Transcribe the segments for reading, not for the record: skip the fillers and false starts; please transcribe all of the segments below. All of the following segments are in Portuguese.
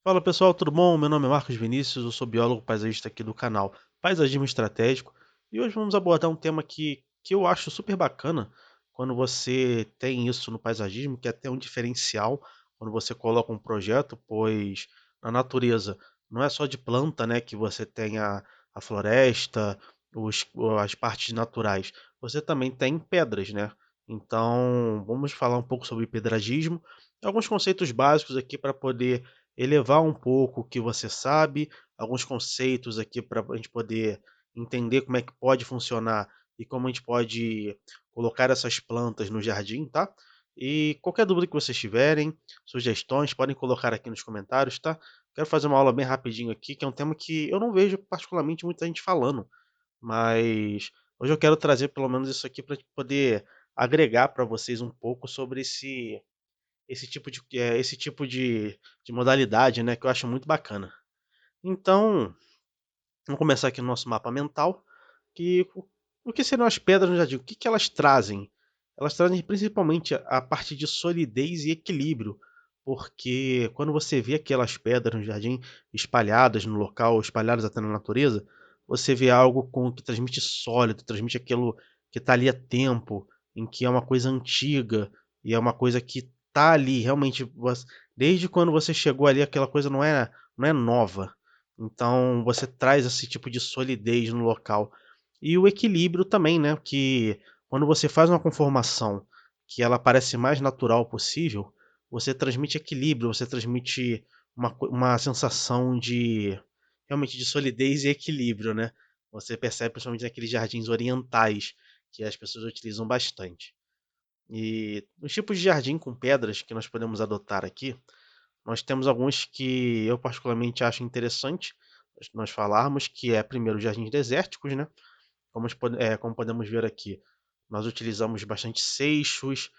Fala pessoal, tudo bom? Meu nome é Marcos Vinícius, eu sou biólogo paisagista aqui do canal Paisagismo Estratégico e hoje vamos abordar um tema que eu acho super bacana quando você tem isso no paisagismo, que é até um diferencial quando você coloca um projeto, pois na natureza não é só de planta, né, que você tem a floresta, as partes naturais, você também tem pedras, né? Então vamos falar um pouco sobre pedragismo, alguns conceitos básicos aqui para poder elevar um pouco o que você sabe, alguns conceitos aqui para a gente poder entender como é que pode funcionar e como a gente pode colocar essas plantas no jardim, tá? E qualquer dúvida que vocês tiverem, sugestões, podem colocar aqui nos comentários, tá? Quero fazer uma aula bem rapidinho aqui, que é um tema que eu não vejo particularmente muita gente falando, mas hoje eu quero trazer pelo menos isso aqui para poder agregar para vocês um pouco sobre esse tipo de modalidade, né, que eu acho muito bacana. Então, vamos começar aqui no nosso mapa mental, que o que seriam as pedras no jardim? O que elas trazem? Elas trazem principalmente a parte de solidez e equilíbrio, porque quando você vê aquelas pedras no jardim espalhadas no local, espalhadas até na natureza, você vê algo que transmite sólido, transmite aquilo que está ali há tempo, em que é uma coisa antiga e é uma coisa que está ali realmente desde quando você chegou ali, aquela coisa não é nova. Então você traz esse tipo de solidez no local. E o equilíbrio também, né? Que quando você faz uma conformação que ela parece mais natural possível, você transmite equilíbrio, você transmite uma sensação de realmente de solidez e equilíbrio, né? Você percebe principalmente naqueles jardins orientais que as pessoas utilizam bastante. E os tipos de jardim com pedras que nós podemos adotar aqui, nós temos alguns que eu particularmente acho interessante nós falarmos, que é primeiro jardins desérticos, né? Como podemos ver aqui, nós utilizamos bastante seixos,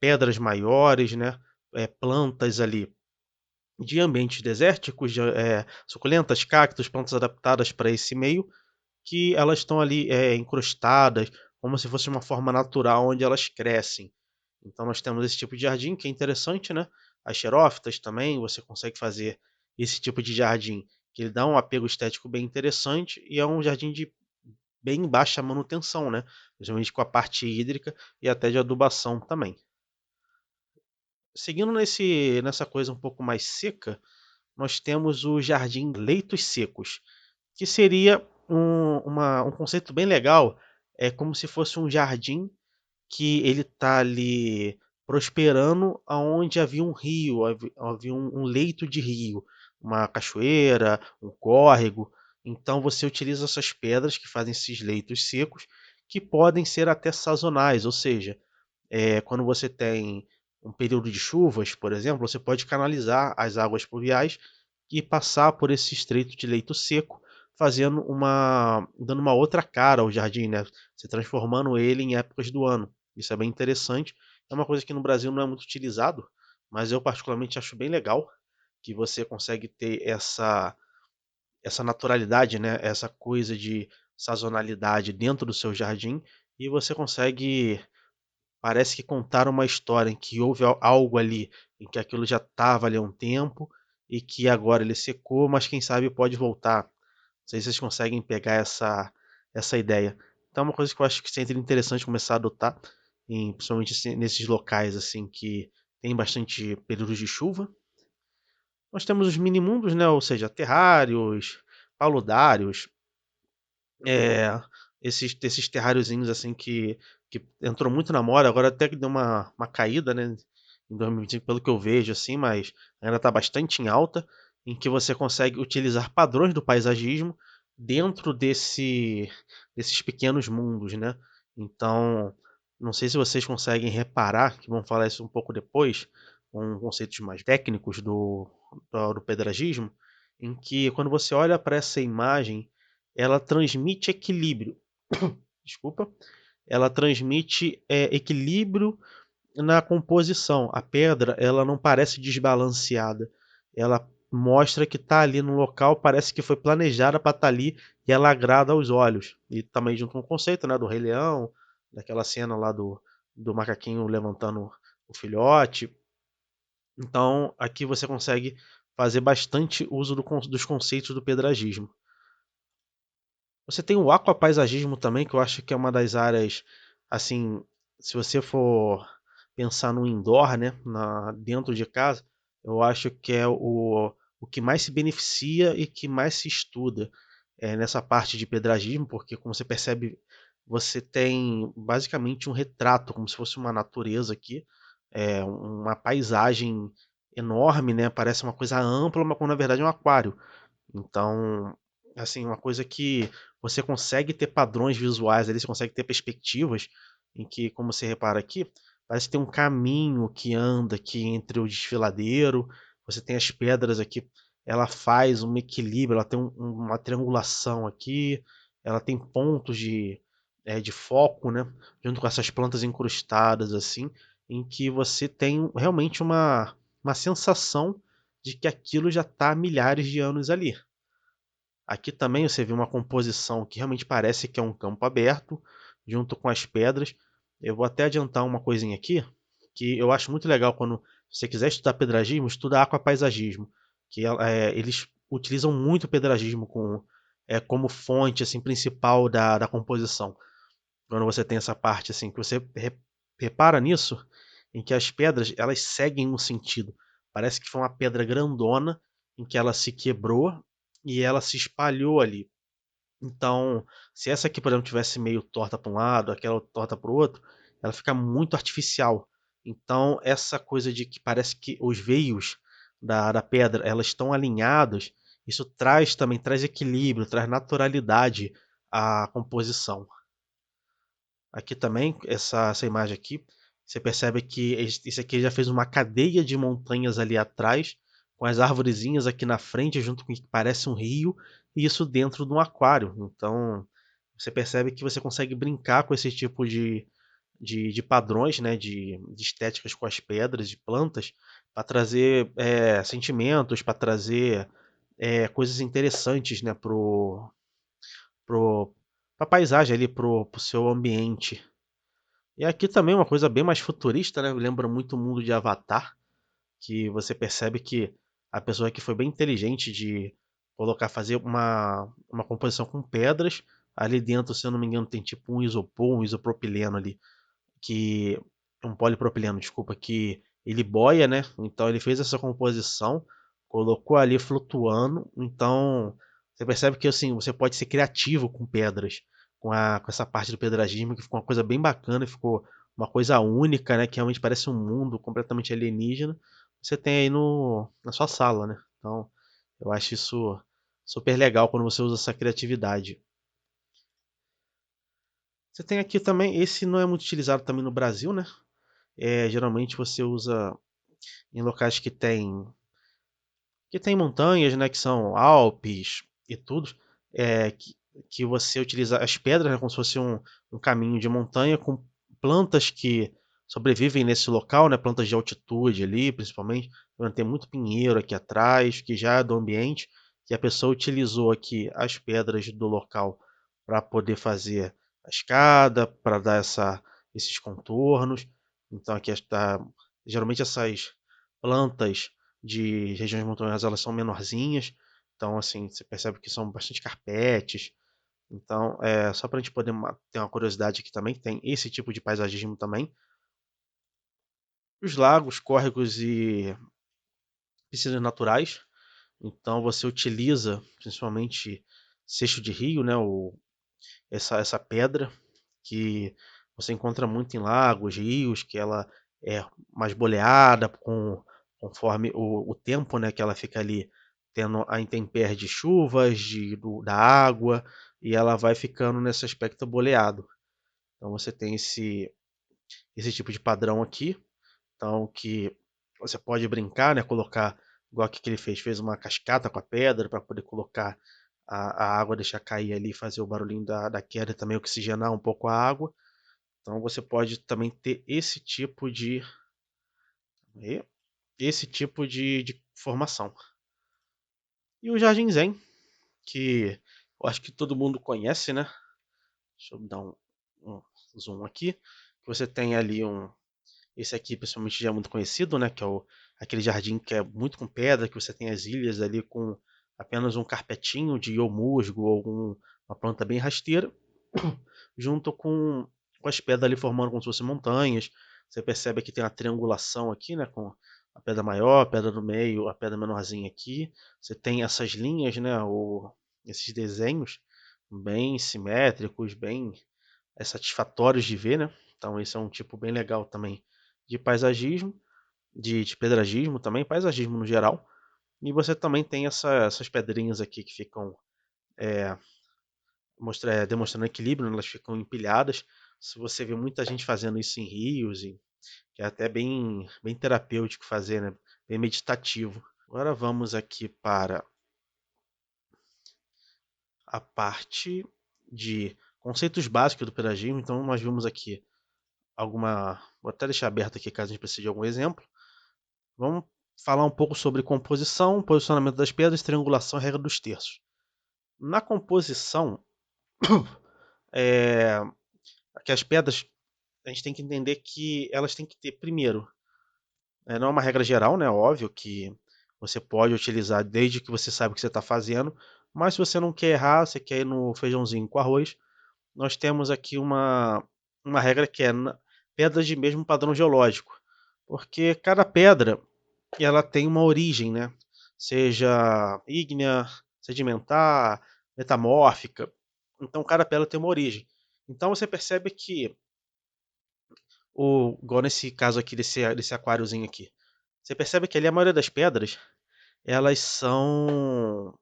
pedras maiores, né? Plantas ali de ambientes desérticos, suculentas, cactos, plantas adaptadas para esse meio, que elas estão ali encrustadas, como se fosse uma forma natural onde elas crescem. Então nós temos esse tipo de jardim que é interessante, né? As xerófitas também, você consegue fazer esse tipo de jardim que ele dá um apego estético bem interessante e é um jardim de bem baixa manutenção, né? Principalmente com a parte hídrica e até de adubação também. Seguindo nessa coisa um pouco mais seca, nós temos o jardim leitos secos, que seria um conceito bem legal, é como se fosse um jardim que ele está ali prosperando aonde havia um rio, havia um leito de rio, uma cachoeira, um córrego. Então você utiliza essas pedras que fazem esses leitos secos, que podem ser até sazonais, ou seja, quando você tem um período de chuvas, por exemplo, você pode canalizar as águas pluviais e passar por esse estreito de leito seco, dando uma outra cara ao jardim, né? Se transformando ele em épocas do ano. Isso é bem interessante. É uma coisa que no Brasil não é muito utilizado, mas eu particularmente acho bem legal que você consegue ter essa naturalidade, né? Essa coisa de sazonalidade dentro do seu jardim e você consegue. Parece que contaram uma história em que houve algo ali, em que aquilo já estava ali há um tempo e que agora ele secou, mas quem sabe pode voltar. Não sei se vocês conseguem pegar essa ideia. Então é uma coisa que eu acho que seria interessante começar a adotar, principalmente nesses locais assim que tem bastante períodos de chuva. Nós temos os minimundos, né? Ou seja, terrários, paludários, é, esses terráriozinhos assim que entrou muito na moda, agora até que deu uma caída, né? Em 2025, pelo que eu vejo, assim, mas ainda está bastante em alta, em que você consegue utilizar padrões do paisagismo dentro desses pequenos mundos, né? Então, não sei se vocês conseguem reparar, que vamos falar isso um pouco depois, com conceitos mais técnicos do pedragismo, em que quando você olha para essa imagem ela transmite equilíbrio. Desculpa. Ela transmite equilíbrio na composição. A pedra ela não parece desbalanceada. Ela mostra que está ali no local, parece que foi planejada para estar ali e ela agrada aos olhos. E também junto com o conceito, né, do Rei Leão, daquela cena lá do macaquinho levantando o filhote. Então, aqui você consegue fazer bastante uso dos conceitos do pedragismo. Você tem o aquapaisagismo também, que eu acho que é uma das áreas, assim, se você for pensar no indoor, né, dentro de casa, eu acho que é o que mais se beneficia e que mais se estuda nessa parte de pedragismo, porque como você percebe, você tem basicamente um retrato, como se fosse uma natureza aqui, uma paisagem enorme, né? Parece uma coisa ampla, mas quando na verdade é um aquário. Então, assim, uma coisa que você consegue ter padrões visuais ali, você consegue ter perspectivas em que, como você repara aqui, parece ter um caminho que anda aqui entre o desfiladeiro, você tem as pedras aqui, ela faz um equilíbrio, ela tem uma triangulação aqui, ela tem pontos de foco, né, junto com essas plantas incrustadas assim, em que você tem realmente uma sensação de que aquilo já está há milhares de anos ali. Aqui também você vê uma composição que realmente parece que é um campo aberto, junto com as pedras. Eu vou até adiantar uma coisinha aqui, que eu acho muito legal quando você quiser estudar pedragismo, estuda aquapaisagismo, que eles utilizam muito o pedragismo como fonte assim, principal da composição. Quando você tem essa parte assim, que você repara nisso, em que as pedras elas seguem um sentido. Parece que foi uma pedra grandona em que ela se quebrou e ela se espalhou ali. Então, se essa aqui, por exemplo, tivesse meio torta para um lado, aquela torta para o outro, ela fica muito artificial. Então, essa coisa de que parece que os veios da pedra elas estão alinhados, isso traz equilíbrio, traz naturalidade à composição. Aqui também, essa imagem aqui, você percebe que esse aqui já fez uma cadeia de montanhas ali atrás, com as arvorezinhas aqui na frente, junto com o que parece um rio, e isso dentro de um aquário. Então, você percebe que você consegue brincar com esse tipo de padrões, né, de estéticas com as pedras, de plantas, para trazer sentimentos, para trazer coisas interessantes, né, pra paisagem ali, pro seu ambiente. E aqui também uma coisa bem mais futurista, né? Lembra muito o mundo de Avatar, que você percebe que a pessoa aqui foi bem inteligente de fazer uma composição com pedras. Ali dentro, se eu não me engano, tem tipo um isopropileno ali, que um polipropileno, desculpa, que ele boia, né? Então ele fez essa composição, colocou ali flutuando. Então você percebe que assim você pode ser criativo com pedras, com essa parte do pedragismo que ficou uma coisa bem bacana, ficou uma coisa única, né? Que realmente parece um mundo completamente alienígena. Você tem aí no, na sua sala, né? Então eu acho isso super legal quando você usa essa criatividade. Você tem aqui também, esse não é muito utilizado também no Brasil, né? Geralmente você usa em locais que tem montanhas, né, que são Alpes e tudo, que você utiliza as pedras, né, como se fosse um caminho de montanha com plantas que sobrevivem nesse local, né, plantas de altitude ali, principalmente. Tem muito pinheiro aqui atrás, que já é do ambiente, que a pessoa utilizou aqui as pedras do local para poder fazer a escada, para dar esses contornos. Então aqui está, geralmente essas plantas de regiões montanhosas elas são menorzinhas, então assim, você percebe que são bastante carpetes. Então, só para a gente poder ter uma curiosidade aqui também, tem esse tipo de paisagismo também. Os lagos, córregos e piscinas naturais. Então você utiliza principalmente seixo de rio, né, essa pedra que você encontra muito em lagos, rios, que ela é mais boleada conforme o tempo, né, que ela fica ali tendo a intempérie de chuvas, da água, e ela vai ficando nesse aspecto boleado. Então você tem esse tipo de padrão aqui, então que você pode brincar, né, colocar igual que ele fez uma cascata com a pedra para poder colocar a água, deixar cair ali, fazer o barulhinho da queda e também oxigenar um pouco a água. Então você pode também ter esse tipo de formação. E o Jardim Zen, que eu acho que todo mundo conhece, né? Deixa eu dar um zoom aqui. Você tem ali Esse aqui, principalmente, já é muito conhecido, né? Que é aquele jardim que é muito com pedra, que você tem as ilhas ali com apenas um carpetinho de ou musgo ou uma planta bem rasteira, junto com as pedras ali formando como se fossem montanhas. Você percebe que tem uma triangulação aqui, né? Com a pedra maior, a pedra do meio, a pedra menorzinha aqui. Você tem essas linhas, né? Esses desenhos bem simétricos, bem satisfatórios de ver, né? Então esse é um tipo bem legal também de paisagismo, de pedragismo também, paisagismo no geral. E você também tem essas pedrinhas aqui que ficam é, demonstrando equilíbrio, né? Elas ficam empilhadas. Se você vê muita gente fazendo isso em rios, que é até bem terapêutico fazer, né? Bem meditativo. Agora vamos aqui para a parte de conceitos básicos do pedagismo. Então nós vimos aqui alguma. Vou até deixar aberto aqui caso a gente precise de algum exemplo. Vamos falar um pouco sobre composição, posicionamento das pedras, triangulação e regra dos terços. Na composição, é, que as pedras, a gente tem que entender que elas têm que ter, primeiro, não é uma regra geral, né? Óbvio que você pode utilizar desde que você saiba o que você está fazendo, mas se você não quer errar, você quer ir no feijãozinho com arroz, nós temos aqui uma regra que é pedras de mesmo padrão geológico, porque cada pedra ela tem uma origem, né? Seja ígnea, sedimentar, metamórfica. Então cada pedra tem uma origem. Então você percebe que igual nesse caso aqui desse aquáriozinho aqui, você percebe que ali a maioria das pedras elas são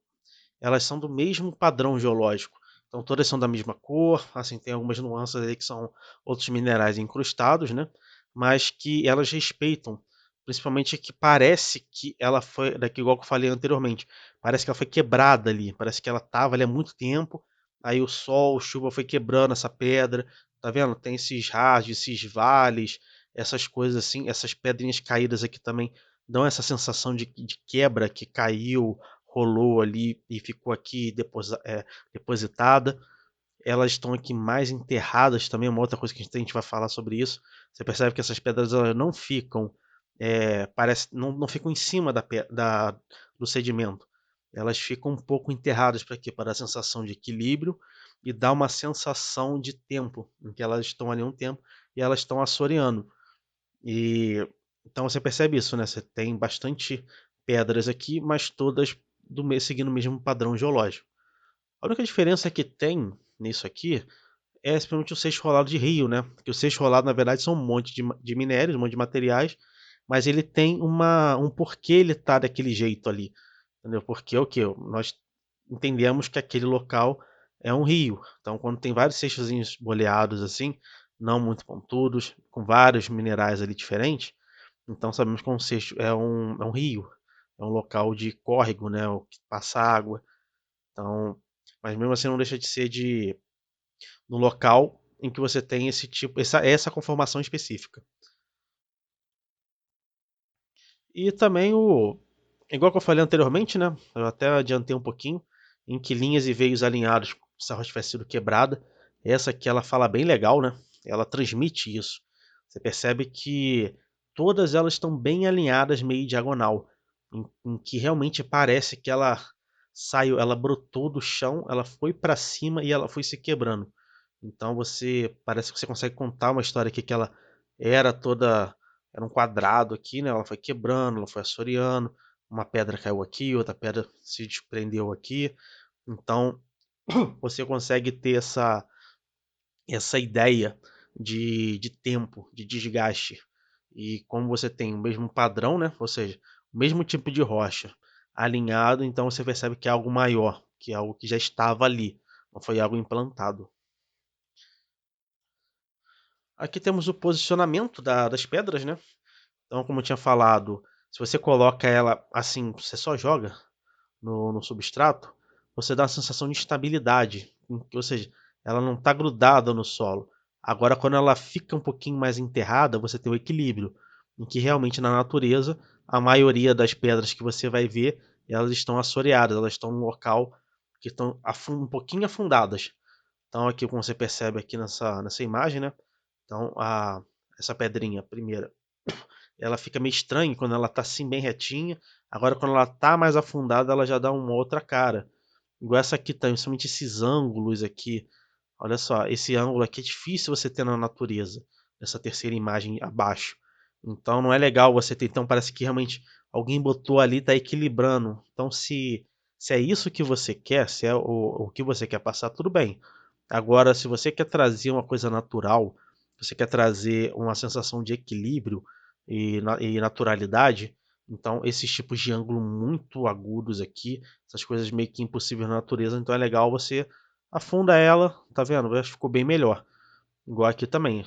elas são do mesmo padrão geológico. Então todas são da mesma cor, assim, tem algumas nuances aí que são outros minerais incrustados, né? Mas que elas respeitam, principalmente que parece que ela foi, daqui igual que eu falei anteriormente, parece que ela foi quebrada ali, parece que ela estava ali há muito tempo, aí o sol, a chuva foi quebrando essa pedra, tá vendo? Tem esses rajos, esses vales, essas coisas assim, essas pedrinhas caídas aqui também dão essa sensação de quebra que caiu, rolou ali e ficou aqui depositada. Elas estão aqui mais enterradas também, uma outra coisa que a gente vai falar sobre isso. Você percebe que essas pedras elas não ficam, não ficam em cima do sedimento. Elas ficam um pouco enterradas para quê? Para a sensação de equilíbrio e dar uma sensação de tempo, em que elas estão ali um tempo e elas estão assoreando. E então você percebe isso, né? Você tem bastante pedras aqui, mas todas seguindo o mesmo padrão geológico. A única diferença que tem nisso aqui é simplesmente o seixo rolado de rio, né? Porque o seixo rolado, na verdade, são um monte de minérios, um monte de materiais, mas ele tem um porquê ele tá daquele jeito ali. Entendeu? Porque o que? Nós entendemos que aquele local é um rio. Então, quando tem vários seixozinhos boleados assim, não muito pontudos, com vários minerais ali diferentes, então sabemos que um seixo é um rio, é um local de córrego, né? O que passa água. Então, mas mesmo assim não deixa de ser no local em que você tem esse tipo, essa conformação específica. E também igual que eu falei anteriormente, né? Eu até adiantei um pouquinho, em que linhas e veios alinhados se a rocha tivesse sido quebrada. Essa aqui ela fala bem legal, né? Ela transmite isso. Você percebe que todas elas estão bem alinhadas, meio diagonal, em que realmente parece que ela saiu, ela brotou do chão, ela foi para cima e ela foi se quebrando. Então você parece que você consegue contar uma história aqui que ela era toda era um quadrado aqui, né? Ela foi quebrando, ela foi assoreando, uma pedra caiu aqui, outra pedra se desprendeu aqui. Então você consegue ter essa ideia de tempo, de desgaste. E como você tem o mesmo padrão, né? Ou seja, o mesmo tipo de rocha alinhado, então você percebe que é algo maior, que é algo que já estava ali, não foi algo implantado. Aqui temos o posicionamento das pedras, né? Então, como eu tinha falado, se você coloca ela assim, você só joga no substrato, você dá uma sensação de estabilidade, ou seja, ela não está grudada no solo. Agora, quando ela fica um pouquinho mais enterrada, você tem o equilíbrio, em que realmente na natureza, a maioria das pedras que você vai ver, elas estão assoreadas, elas estão num local que estão um pouquinho afundadas. Então, aqui, como você percebe aqui nessa imagem, né? Então, essa pedrinha, primeira, ela fica meio estranha quando ela tá assim bem retinha. Agora quando ela tá mais afundada, ela já dá uma outra cara. Igual essa aqui tá, principalmente esses ângulos aqui. Olha só, esse ângulo aqui é difícil você ter na natureza, nessa terceira imagem abaixo. Então não é legal você ter, então parece que realmente alguém botou ali, tá equilibrando. Então se é isso que você quer, se é o que você quer passar, tudo bem. Agora, se você quer trazer uma coisa natural, você quer trazer uma sensação de equilíbrio e naturalidade, então esses tipos de ângulo muito agudos aqui, essas coisas meio que impossíveis na natureza, então é legal você afunda ela, tá vendo? Eu acho que ficou bem melhor. Igual aqui também.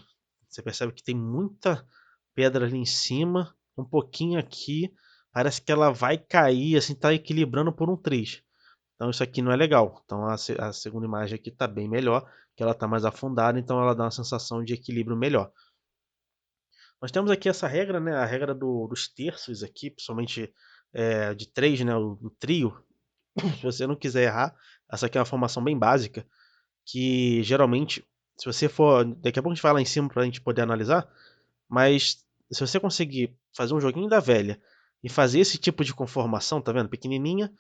Você percebe que tem muita pedra ali em cima, um pouquinho aqui, parece que ela vai cair, assim, tá equilibrando por um triz. Então isso aqui não é legal. Então a segunda imagem aqui está bem melhor, que ela está mais afundada, então ela dá uma sensação de equilíbrio melhor. Nós temos aqui essa regra, né, a regra dos terços aqui, principalmente de três, né, o trio. Se você não quiser errar, essa aqui é uma formação bem básica, que geralmente, se você for, daqui a pouco a gente vai lá em cima para a gente poder analisar, mas se você conseguir fazer um joguinho da velha e fazer esse tipo de conformação, tá vendo? Pequenininha,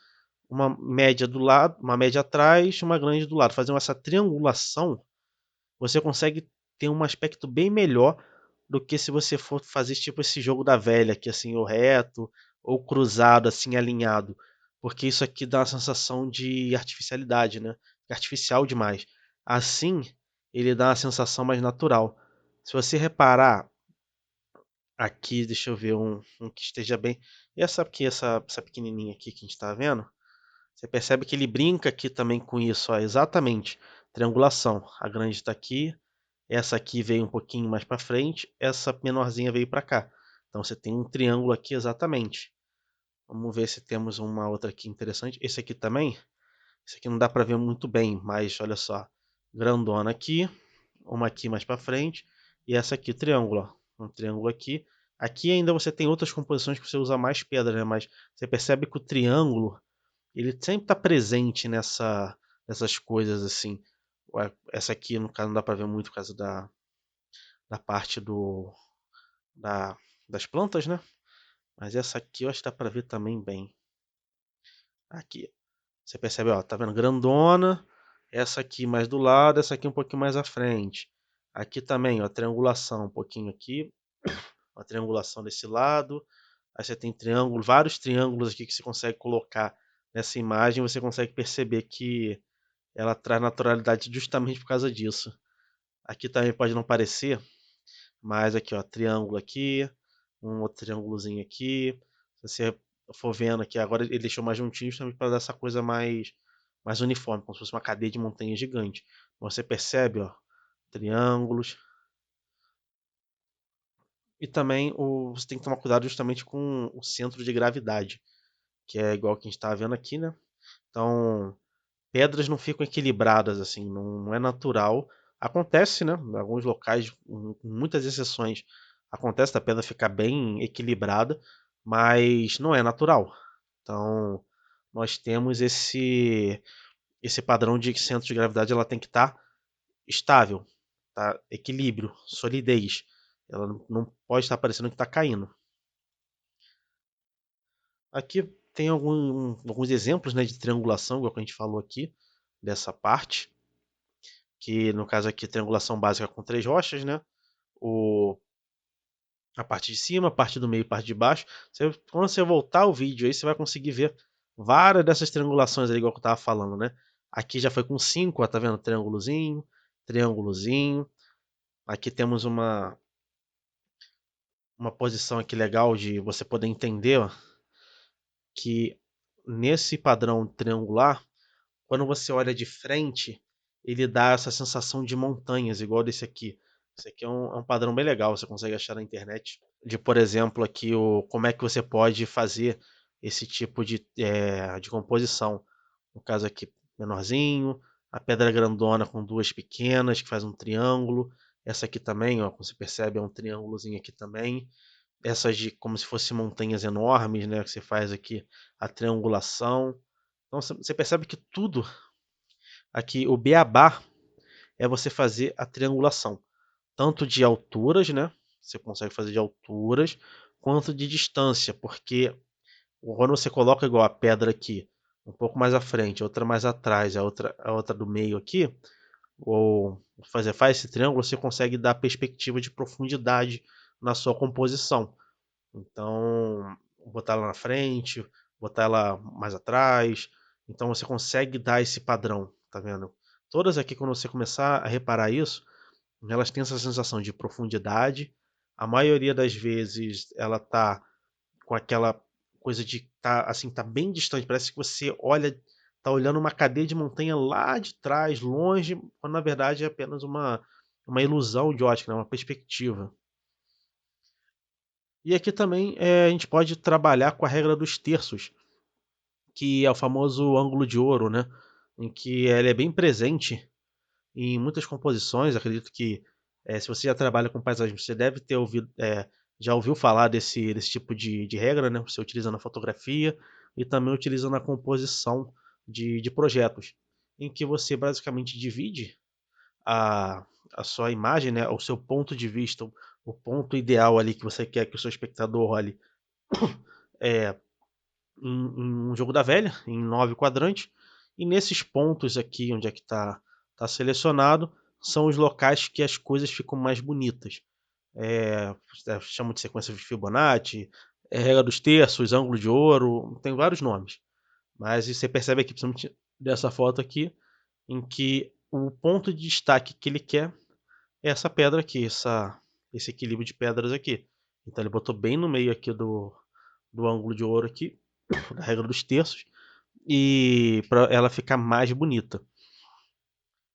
uma média do lado, uma média atrás, uma grande do lado. Fazendo essa triangulação, você consegue ter um aspecto bem melhor do que se você for fazer tipo esse jogo da velha, aqui assim, ou reto, ou cruzado, assim, alinhado. Porque isso aqui dá uma sensação de artificialidade, né? Artificial demais. Assim, ele dá uma sensação mais natural. Se você reparar aqui, deixa eu ver um que esteja bem. E essa aqui, essa pequenininha aqui que a gente está vendo, você percebe que ele brinca aqui também com isso, ó, exatamente. Triangulação. A grande está aqui, essa aqui veio um pouquinho mais para frente, essa menorzinha veio para cá. Então você tem um triângulo aqui exatamente. Vamos ver se temos uma outra aqui interessante. Esse aqui também. Esse aqui não dá para ver muito bem, mas olha só. Grandona aqui, uma aqui mais para frente e essa aqui triângulo, ó. Um triângulo aqui. Aqui ainda você tem outras composições que você usa mais pedra, né? Mas você percebe que o triângulo ele sempre está presente nessas coisas assim. Essa aqui, no caso, não dá para ver muito por causa da parte da, das plantas, né? Mas essa aqui eu acho que dá para ver também bem. Aqui. Você percebe, ó, tá vendo? Grandona. Essa aqui mais do lado, essa aqui um pouquinho mais à frente. Aqui também, ó, triangulação, um pouquinho aqui. Uma triangulação desse lado. Aí você tem triângulo, vários triângulos aqui que você consegue colocar nessa imagem. Você consegue perceber que ela traz naturalidade justamente por causa disso. Aqui também pode não parecer, mas aqui, ó, triângulo aqui, um outro triângulozinho aqui. Se você for vendo aqui, agora ele deixou mais juntinho justamente para dar essa coisa mais uniforme, como se fosse uma cadeia de montanha gigante. Você percebe, ó, triângulos. E também você tem que tomar cuidado justamente com o centro de gravidade, que é igual que a gente está vendo aqui, né? Então, pedras não ficam equilibradas assim, não é natural. Acontece, né? Em alguns locais, com muitas exceções, acontece da pedra ficar bem equilibrada, mas não é natural. Então, nós temos esse padrão de que centro de gravidade ela tem que estar estável, tá? Equilíbrio, solidez. Ela não pode estar parecendo que está caindo. Aqui tem alguns exemplos, né, de triangulação, igual que a gente falou aqui, dessa parte. Que no caso aqui triangulação básica com três rochas, né? O, a parte de cima, a parte do meio e a parte de baixo. Quando você voltar o vídeo aí, você vai conseguir ver várias dessas triangulações aí, igual que eu tava falando, né? Aqui já foi com 5, ó, tá vendo? Triângulozinho, triângulozinho. Aqui temos uma posição aqui legal de você poder entender, ó, que nesse padrão triangular, quando você olha de frente, ele dá essa sensação de montanhas, igual desse aqui. Esse aqui é um padrão bem legal, você consegue achar na internet. De, por exemplo, aqui como é que você pode fazer esse tipo de composição. No caso aqui, menorzinho, a pedra grandona com duas pequenas, que faz um triângulo. Essa aqui também, ó, como você percebe, é um triângulozinho aqui também. Essas de como se fossem montanhas enormes, né, que você faz aqui a triangulação. Então você percebe que tudo aqui, o beabá é você fazer a triangulação, tanto de alturas, né? Você consegue fazer de alturas, quanto de distância, porque quando você coloca igual a pedra aqui, um pouco mais à frente, a outra mais atrás, a outra do meio aqui, ou faz esse triângulo, você consegue dar perspectiva de profundidade na sua composição. Então, botar ela na frente, botar ela mais atrás. Então você consegue dar esse padrão, tá vendo? Todas aqui, quando você começar a reparar isso, elas têm essa sensação de profundidade. A maioria das vezes ela tá com aquela coisa de tá assim, tá bem distante, parece que você olha, tá olhando uma cadeia de montanha lá de trás, longe, quando na verdade é apenas uma ilusão de ótica, né? Uma perspectiva. E aqui também a gente pode trabalhar com a regra dos terços, que é o famoso ângulo de ouro, né? Em que ela é bem presente em muitas composições. Acredito que se você já trabalha com paisagem, você deve ter ouvido, já ouviu falar desse tipo de regra, né? Você utiliza na fotografia e também utiliza na composição de projetos, em que você basicamente divide a, a sua imagem, né? O seu ponto de vista, o ponto ideal ali que você quer que o seu espectador olhe é, em um jogo da velha, em 9 quadrantes, e nesses pontos aqui, onde é que tá selecionado, são os locais que as coisas ficam mais bonitas. Chamam de sequência de Fibonacci, regra dos terços, ângulo de ouro, tem vários nomes. Mas você percebe aqui, principalmente dessa foto aqui, em que o ponto de destaque que ele quer é essa pedra aqui, esse equilíbrio de pedras aqui. Então ele botou bem no meio aqui do ângulo de ouro aqui, da regra dos terços, e para ela ficar mais bonita.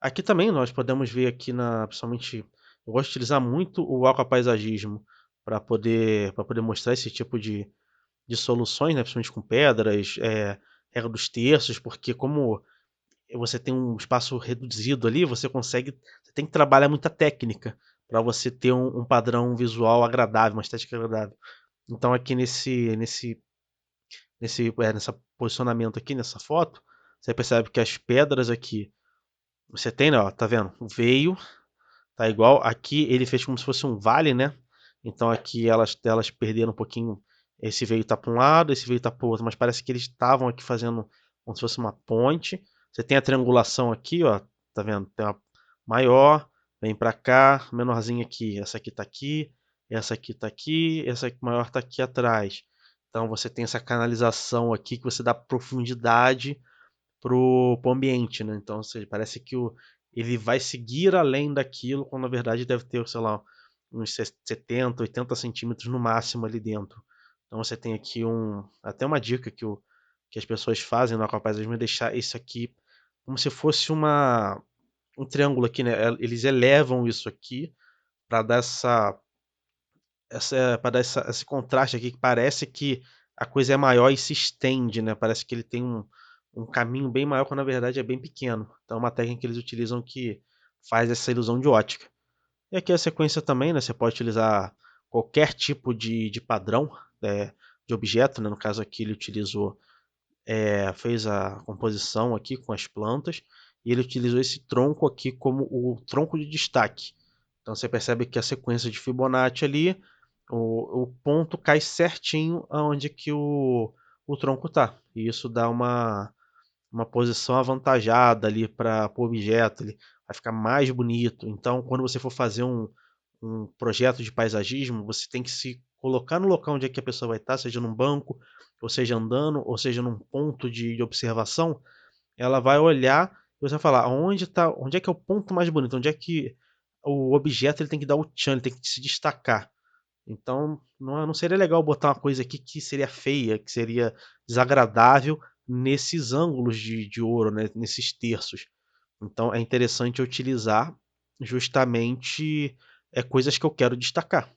Aqui também nós podemos ver aqui principalmente, eu gosto de utilizar muito o aquapaisagismo para poder mostrar esse tipo de soluções, né, principalmente com pedras, regra dos terços, porque como você tem um espaço reduzido ali, você tem que trabalhar muita técnica para você ter um padrão visual agradável, uma estética agradável. Então aqui nessa posicionamento aqui, nessa foto, você percebe que as pedras aqui, você tem, né, ó, tá vendo? O veio, tá igual. Aqui ele fez como se fosse um vale, né? Então aqui elas perderam um pouquinho. Esse veio tá para um lado, esse veio tá para o outro, mas parece que eles estavam aqui fazendo como se fosse uma ponte. Você tem a triangulação aqui, ó, tá vendo? Tem uma maior, vem para cá, menorzinha aqui. Essa aqui tá aqui, essa aqui tá aqui, essa aqui maior tá aqui atrás. Então você tem essa canalização aqui que você dá profundidade pro ambiente, né? Então, ou seja, parece que ele vai seguir além daquilo, quando na verdade deve ter, sei lá, uns 70, 80 centímetros no máximo ali dentro. Então você tem aqui até uma dica que as pessoas fazem no aquapaisagem é deixar isso aqui como se fosse um triângulo aqui, né? Eles elevam isso aqui para dar esse contraste aqui que parece que a coisa é maior e se estende, né? Parece que ele tem um caminho bem maior quando na verdade é bem pequeno. Então é uma técnica que eles utilizam que faz essa ilusão de ótica. E aqui a sequência também, né? Você pode utilizar qualquer tipo de padrão de objeto, né? No caso aqui ele fez a composição aqui com as plantas e ele utilizou esse tronco aqui como o tronco de destaque. Então você percebe que a sequência de Fibonacci ali, o ponto cai certinho aonde que o tronco está. E isso dá uma posição avantajada ali para o objeto, ele vai ficar mais bonito. Então, quando você for fazer um projeto de paisagismo, você tem que se colocar no local onde é que a pessoa vai estar, seja num banco, ou seja andando, ou seja num ponto de observação. Ela vai olhar e você vai falar onde é que é o ponto mais bonito, onde é que o objeto ele tem que dar o tchan, ele tem que se destacar. Então, não seria legal botar uma coisa aqui que seria feia, que seria desagradável nesses ângulos de ouro, né, nesses terços. Então, é interessante utilizar justamente coisas que eu quero destacar.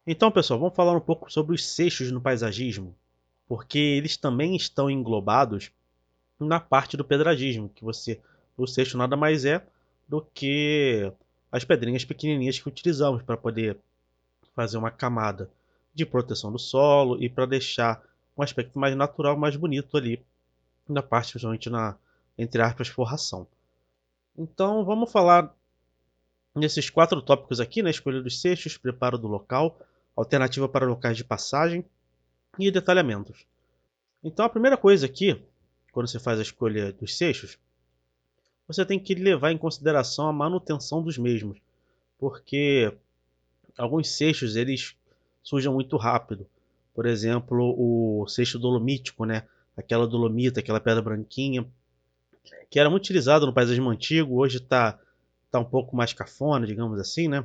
Então, pessoal, vamos falar um pouco sobre os seixos no paisagismo, porque eles também estão englobados na parte do pedragismo, o seixo nada mais é do que as pedrinhas pequenininhas que utilizamos para poder fazer uma camada de proteção do solo e para deixar um aspecto mais natural, mais bonito ali na parte, principalmente entre aspas, forração. Então vamos falar nesses 4 tópicos aqui, né? Escolha dos seixos, preparo do local, alternativa para locais de passagem e detalhamentos. Então a primeira coisa aqui, quando você faz a escolha dos seixos, você tem que levar em consideração a manutenção dos mesmos, porque alguns seixos eles sujam muito rápido. Por exemplo, o seixo dolomítico, né? Aquela dolomita, aquela pedra branquinha, que era muito utilizado no paisagismo antigo, hoje tá um pouco mais cafona, digamos assim, né?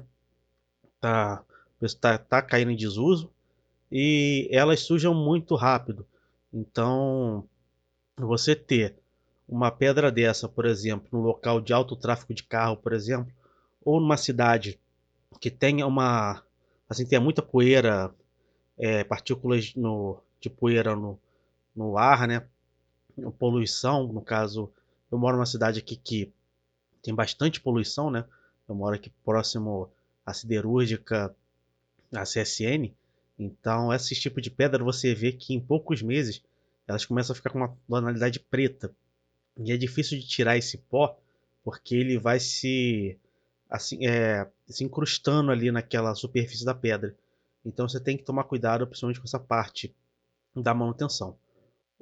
Tá, tá caindo em desuso e elas sujam muito rápido. Então, você ter uma pedra dessa, por exemplo, num local de alto tráfego de carro, por exemplo, ou numa cidade que tenha uma, assim, tenha muita poeira, partículas de poeira no ar, né? Poluição, no caso, eu moro numa cidade aqui que tem bastante poluição, né? Eu moro aqui próximo à siderúrgica, à CSN. Então, esse tipo de pedra você vê que em poucos meses elas começam a ficar com uma tonalidade preta. E é difícil de tirar esse pó porque ele vai assim, se incrustando ali naquela superfície da pedra. Então você tem que tomar cuidado, principalmente com essa parte da manutenção.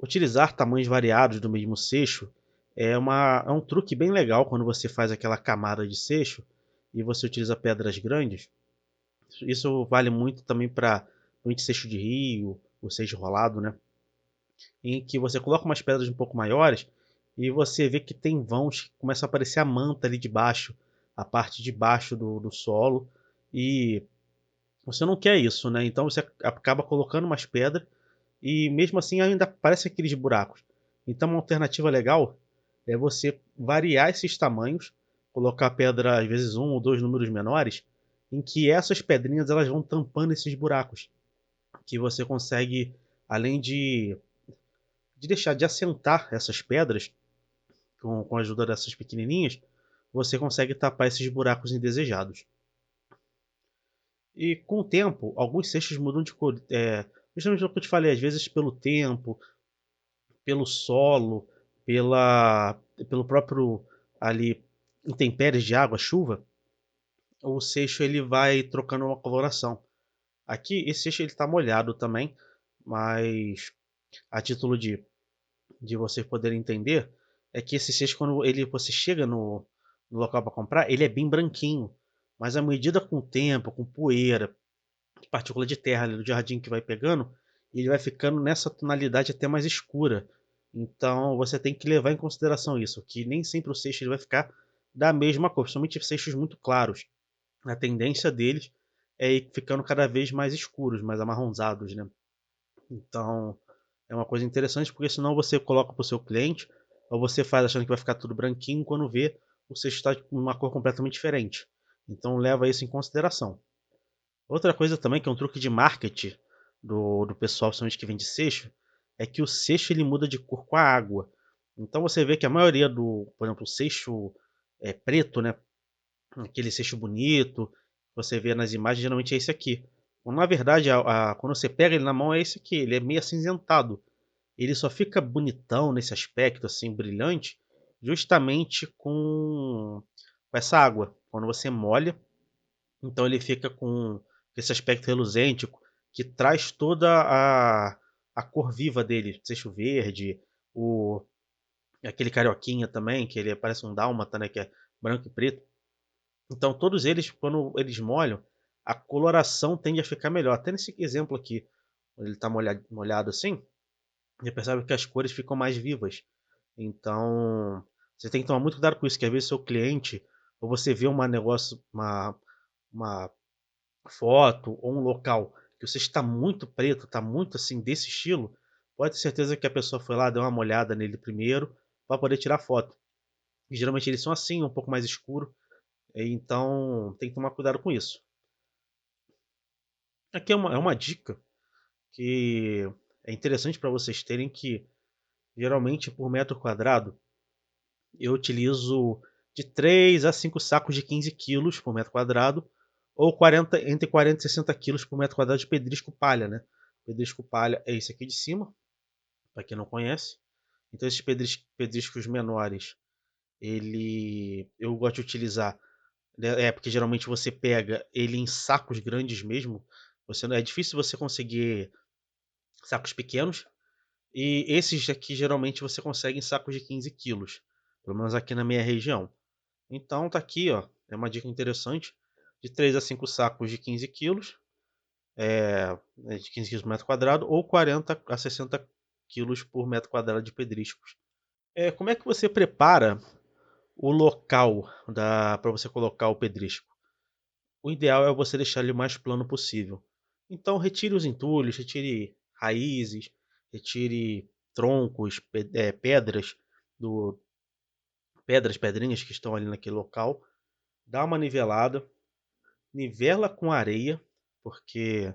Utilizar tamanhos variados do mesmo seixo é um truque bem legal quando você faz aquela camada de seixo e você utiliza pedras grandes. Isso vale muito também para o seixo de rio, o seixo rolado, né? Em que você coloca umas pedras um pouco maiores e você vê que tem vãos que começa a aparecer a manta ali de baixo, a parte de baixo do solo, e você não quer isso, né? Então você acaba colocando umas pedras e mesmo assim ainda aparece aqueles buracos. Então uma alternativa legal é você variar esses tamanhos, colocar pedra às vezes um ou dois números menores, em que essas pedrinhas elas vão tampando esses buracos, que você consegue, além de deixar de assentar essas pedras com a ajuda dessas pequenininhas, você consegue tapar esses buracos indesejados. E com o tempo, alguns cestos mudam de cor. Justamente o que eu te falei, às vezes pelo tempo, pelo solo, pelo próprio ali intempéries de água, chuva, o seixo ele vai trocando uma coloração. Aqui esse seixo ele está molhado também, mas a título de vocês poderem entender, é que esse seixo, quando você chega no local para comprar, ele é bem branquinho. Mas à medida com o tempo, com poeira, partícula de terra ali do jardim que vai pegando, ele vai ficando nessa tonalidade até mais escura. Então você tem que levar em consideração isso, que nem sempre o seixo ele vai ficar da mesma cor, principalmente seixos muito claros. A tendência deles é ir ficando cada vez mais escuros, mais amarronzados, né? Então, é uma coisa interessante porque senão você coloca para o seu cliente ou você faz achando que vai ficar tudo branquinho quando vê o seixo está com uma cor completamente diferente. Então leva isso em consideração. Outra coisa também que é um truque de marketing do pessoal, principalmente que vende seixo, é que o seixo ele muda de cor com a água. Então você vê que a maioria por exemplo, o seixo preto, né? Aquele seixo bonito, você vê nas imagens, geralmente é esse aqui. Na verdade, quando você pega ele na mão, é esse aqui, ele é meio acinzentado. Ele só fica bonitão nesse aspecto, assim, brilhante, justamente com essa água. Quando você molha, então ele fica com esse aspecto reluzente, que traz toda a cor viva dele. Seixo verde, o, aquele carioquinha também, que ele parece um dálmata, né, que é branco e preto. Então todos eles, quando eles molham, a coloração tende a ficar melhor. Até nesse exemplo aqui, ele está molhado assim, você percebe que as cores ficam mais vivas. Então, você tem que tomar muito cuidado com isso, que às vezes seu cliente, ou você vê uma foto ou um local que você está muito preto, está muito assim desse estilo, pode ter certeza que a pessoa foi lá, deu uma olhada nele primeiro, para poder tirar foto. E, geralmente eles são assim, um pouco mais escuro, então tem que tomar cuidado com isso. Aqui é uma dica que é interessante para vocês terem que, geralmente por metro quadrado, eu utilizo de 3 a 5 sacos de 15 quilos por metro quadrado, ou entre 40 e 60 quilos por metro quadrado de pedrisco palha, né? Pedrisco palha é esse aqui de cima, para quem não conhece. Então esses pedriscos menores, eu gosto de utilizar, né, porque geralmente você pega ele em sacos grandes mesmo, É difícil você conseguir sacos pequenos, e esses aqui geralmente você consegue em sacos de 15 quilos, pelo menos aqui na minha região. Então tá aqui, ó, é uma dica interessante, de 3 a 5 sacos de 15 quilos, de 15 quilos por metro quadrado, ou 40 a 60 quilos por metro quadrado de pedriscos. Como é que você prepara o local para você colocar o pedrisco? O ideal é você deixar ele o mais plano possível. Então retire os entulhos, retire raízes, retire troncos, pedras, do, pedrinhas que estão ali naquele local. Dá uma nivelada, nivela com areia, porque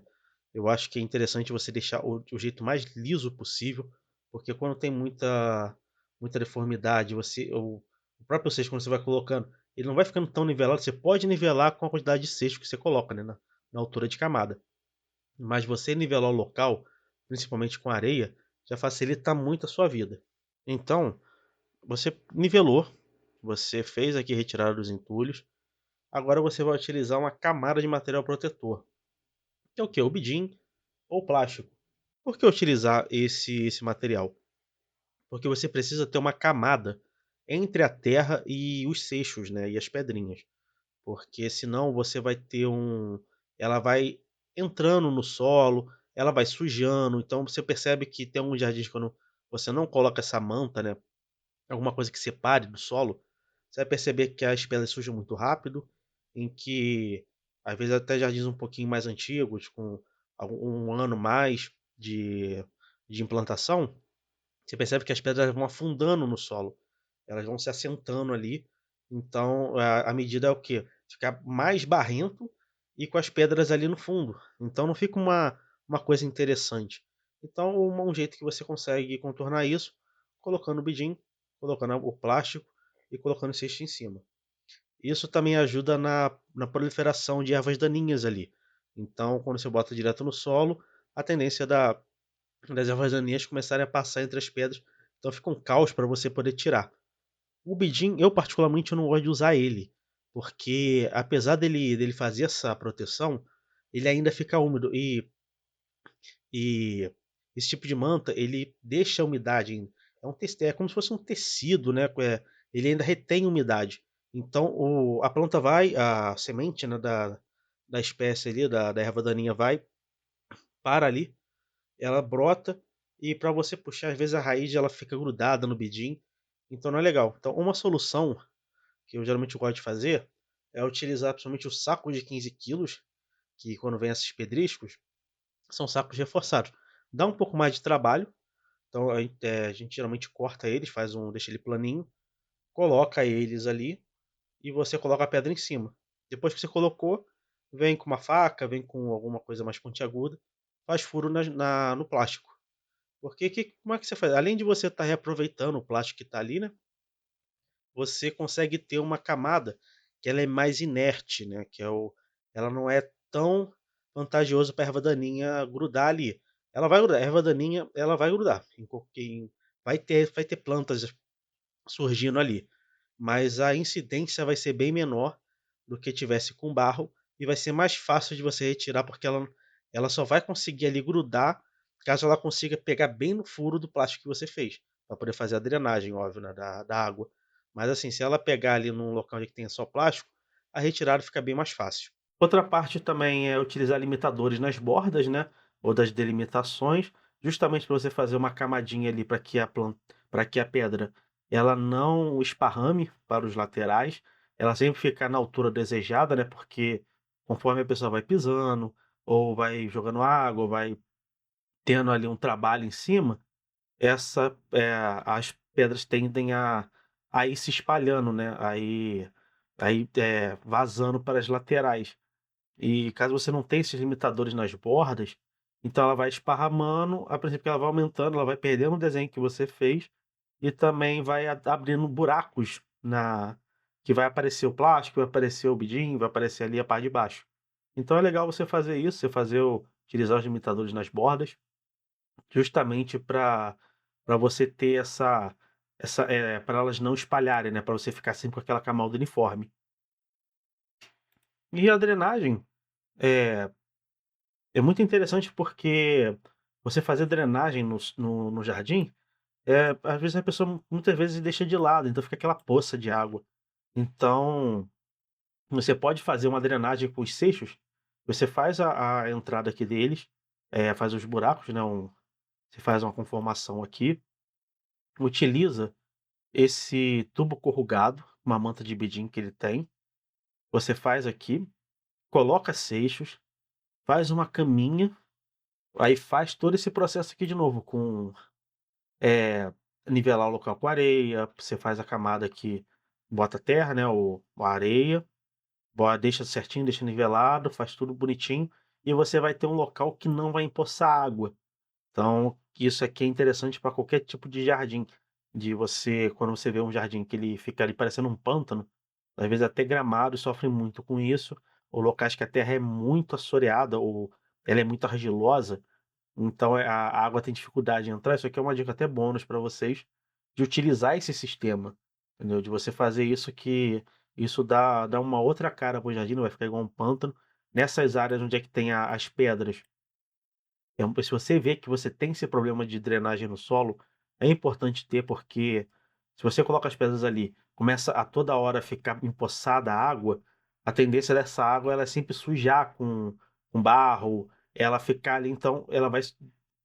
eu acho que é interessante você deixar o jeito mais liso possível, porque quando tem muita deformidade, o próprio cesto, quando você vai colocando, ele não vai ficando tão nivelado. Você pode nivelar com a quantidade de cesto que você coloca, né, na altura de camada. Mas você nivelar o local, principalmente com areia, já facilita muito a sua vida. Então, você nivelou, você fez aqui a retirada dos entulhos. Agora você vai utilizar uma camada de material protetor, que é o que? O bidim ou plástico. Por que utilizar esse material? Porque você precisa ter uma camada entre a terra e os seixos, né, e as pedrinhas. Porque senão você vai ter ela vai entrando no solo, ela vai sujando, então você percebe que tem alguns jardins quando você não coloca essa manta, né, alguma coisa que separe do solo, você vai perceber que as pedras sujam muito rápido, em que às vezes até jardins um pouquinho mais antigos, com um ano mais de implantação, você percebe que as pedras vão afundando no solo, elas vão se assentando ali. Então a medida é o quê? Ficar mais barrento e com as pedras ali no fundo. Então não fica uma coisa interessante. Então um jeito que você consegue contornar isso, colocando o bidim, colocando o plástico e colocando o cesto em cima. Isso também ajuda na proliferação de ervas daninhas ali. Então quando você bota direto no solo, a tendência das ervas daninhas começarem a passar entre as pedras, então fica um caos para você poder tirar. O Bidim, eu particularmente eu não gosto de usar ele, porque apesar dele fazer essa proteção, ele ainda fica úmido, e esse tipo de manta, ele deixa a umidade, é como se fosse um tecido, né, ele ainda retém umidade. Então a planta vai, a semente, né, da espécie ali, da erva daninha vai para ali, ela brota, e para você puxar, às vezes a raiz ela fica grudada no bidim, então não é legal. Então uma solução que eu geralmente gosto de fazer é utilizar principalmente o saco de 15 quilos, que quando vem esses pedriscos, são sacos reforçados. Dá um pouco mais de trabalho, então a gente geralmente corta eles, deixa ele planinho, coloca eles ali e você coloca a pedra em cima. Depois que você colocou, vem com uma faca, vem com alguma coisa mais pontiaguda, faz furo no plástico. Porque como é que você faz? Além de você estar reaproveitando o plástico que está ali, né? Você consegue ter uma camada que ela é mais inerte, né? Ela não é tão vantajoso para a erva daninha grudar ali. Ela vai grudar, a erva daninha ela vai grudar, vai ter plantas surgindo ali, mas a incidência vai ser bem menor do que tivesse com barro, e vai ser mais fácil de você retirar, porque ela só vai conseguir ali grudar caso ela consiga pegar bem no furo do plástico que você fez, para poder fazer a drenagem, óbvio, né, da água. Mas assim, se ela pegar ali num local onde tem só plástico, a retirada fica bem mais fácil. Outra parte também é utilizar limitadores nas bordas, né, ou das delimitações, justamente para você fazer uma camadinha ali para que a pedra ela não esparrame para os laterais, ela sempre ficar na altura desejada, né, porque conforme a pessoa vai pisando, ou vai jogando água, ou vai tendo ali um trabalho em cima, as pedras tendem a ir se espalhando, né, vazando para as laterais. E caso você não tenha esses limitadores nas bordas, então ela vai esparramando, a princípio ela vai aumentando, ela vai perdendo o desenho que você fez, e também vai abrindo buracos que vai aparecer o plástico, vai aparecer o bidim, vai aparecer ali a parte de baixo. Então é legal você fazer isso, utilizar os limitadores nas bordas, justamente para você ter para elas não espalharem, né, para você ficar sempre com aquela camada uniforme. E a drenagem, é É muito interessante porque você fazer drenagem no jardim, às vezes a pessoa muitas vezes deixa de lado, então fica aquela poça de água. Então, você pode fazer uma drenagem com os seixos, você faz a entrada aqui deles, faz os buracos, né, você faz uma conformação aqui, utiliza esse tubo corrugado, uma manta de bidim que ele tem, você faz aqui, coloca seixos, faz uma caminha, aí faz todo esse processo aqui de novo com, nivelar o local com areia, você faz a camada aqui, bota terra, né, ou a areia, deixa certinho, deixa nivelado, faz tudo bonitinho, e você vai ter um local que não vai empoçar água. Então, isso aqui é interessante para qualquer tipo de jardim, de você quando você vê um jardim que ele fica ali parecendo um pântano, às vezes até gramados sofrem muito com isso, ou locais que a terra é muito assoreada ou ela é muito argilosa, então a água tem dificuldade de entrar. Isso aqui é uma dica até bônus para vocês, de utilizar esse sistema, entendeu? De você fazer isso, que isso dá uma outra cara para o jardim, não vai ficar igual um pântano. Nessas áreas onde é que tem as pedras, se você vê que você tem esse problema de drenagem no solo, é importante ter, porque se você coloca as pedras ali, começa a toda hora ficar empoçada a água, a tendência dessa água ela é sempre sujar com barro, ela ficar ali, então ela vai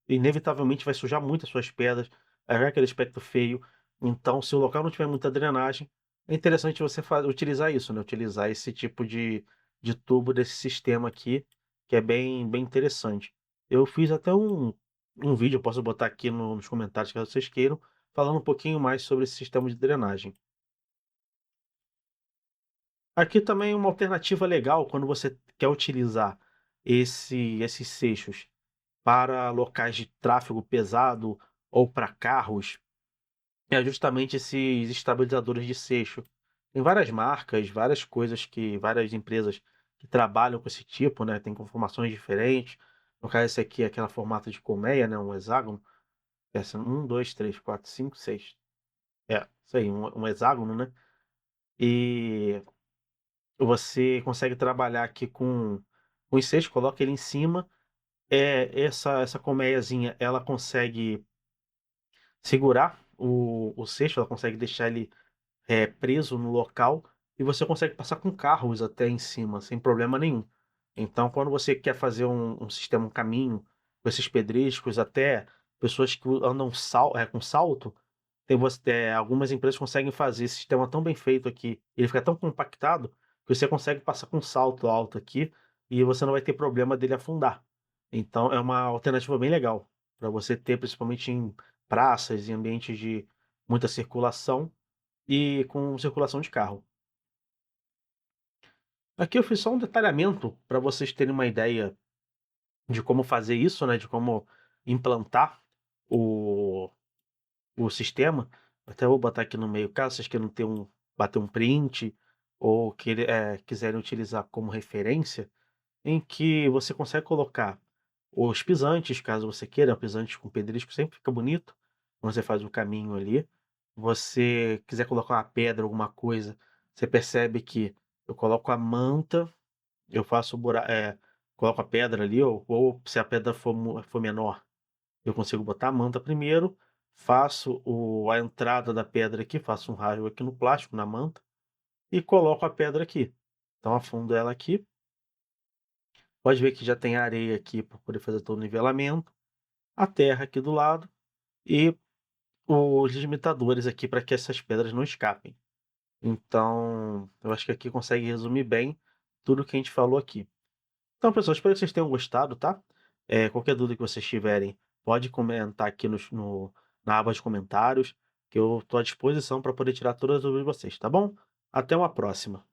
inevitavelmente vai sujar muito as suas pedras, vai ficar aquele aspecto feio. Então, se o local não tiver muita drenagem, é interessante você utilizar isso, né? Utilizar esse tipo de tubo desse sistema aqui, que é bem interessante. Eu fiz até um vídeo, eu posso botar aqui nos comentários caso vocês queiram, falando um pouquinho mais sobre esse sistema de drenagem. Aqui também uma alternativa legal quando você quer utilizar esses seixos para locais de tráfego pesado ou para carros, é justamente esses estabilizadores de seixo. Tem várias marcas, várias coisas várias empresas que trabalham com esse tipo, né, tem conformações diferentes. No caso esse aqui é aquela formato de colmeia, né, um hexágono, essa 1, 2, 3, 4, 5, 6. Isso aí, um hexágono, né. E você consegue trabalhar aqui com os seixos, coloca ele em cima, essa colmeiazinha, ela consegue segurar o cesto, ela consegue deixar ele, preso no local, e você consegue passar com carros até em cima, sem problema nenhum. Então, quando você quer fazer um sistema, um caminho com esses pedriscos, até pessoas que andam com salto, algumas empresas conseguem fazer esse sistema tão bem feito aqui, ele fica tão compactado, que você consegue passar com um salto alto aqui, e você não vai ter problema dele afundar. Então é uma alternativa bem legal, para você ter principalmente em praças e ambientes de muita circulação e com circulação de carro. Aqui eu fiz só um detalhamento para vocês terem uma ideia de como fazer isso, né, de como implantar o o sistema. Até vou botar aqui no meio, caso vocês queiram bater um print ou quiserem utilizar como referência, em que você consegue colocar os pisantes, caso você queira, pisantes com pedrisco sempre fica bonito, quando você faz o caminho ali. Você quiser colocar uma pedra, alguma coisa, você percebe que eu coloco a manta, eu faço coloco a pedra ali, ou se a pedra for menor, eu consigo botar a manta primeiro, faço a entrada da pedra aqui, faço um raio aqui no plástico, na manta, e coloco a pedra aqui. Então afundo ela aqui, pode ver que já tem areia aqui para poder fazer todo o nivelamento, a terra aqui do lado e os limitadores aqui para que essas pedras não escapem. Então, eu acho que aqui consegue resumir bem tudo que a gente falou aqui. Então, pessoal, espero que vocês tenham gostado, tá? Qualquer dúvida que vocês tiverem, pode comentar aqui na aba de comentários, que eu estou à disposição para poder tirar todas as dúvidas de vocês, tá bom? Até uma próxima.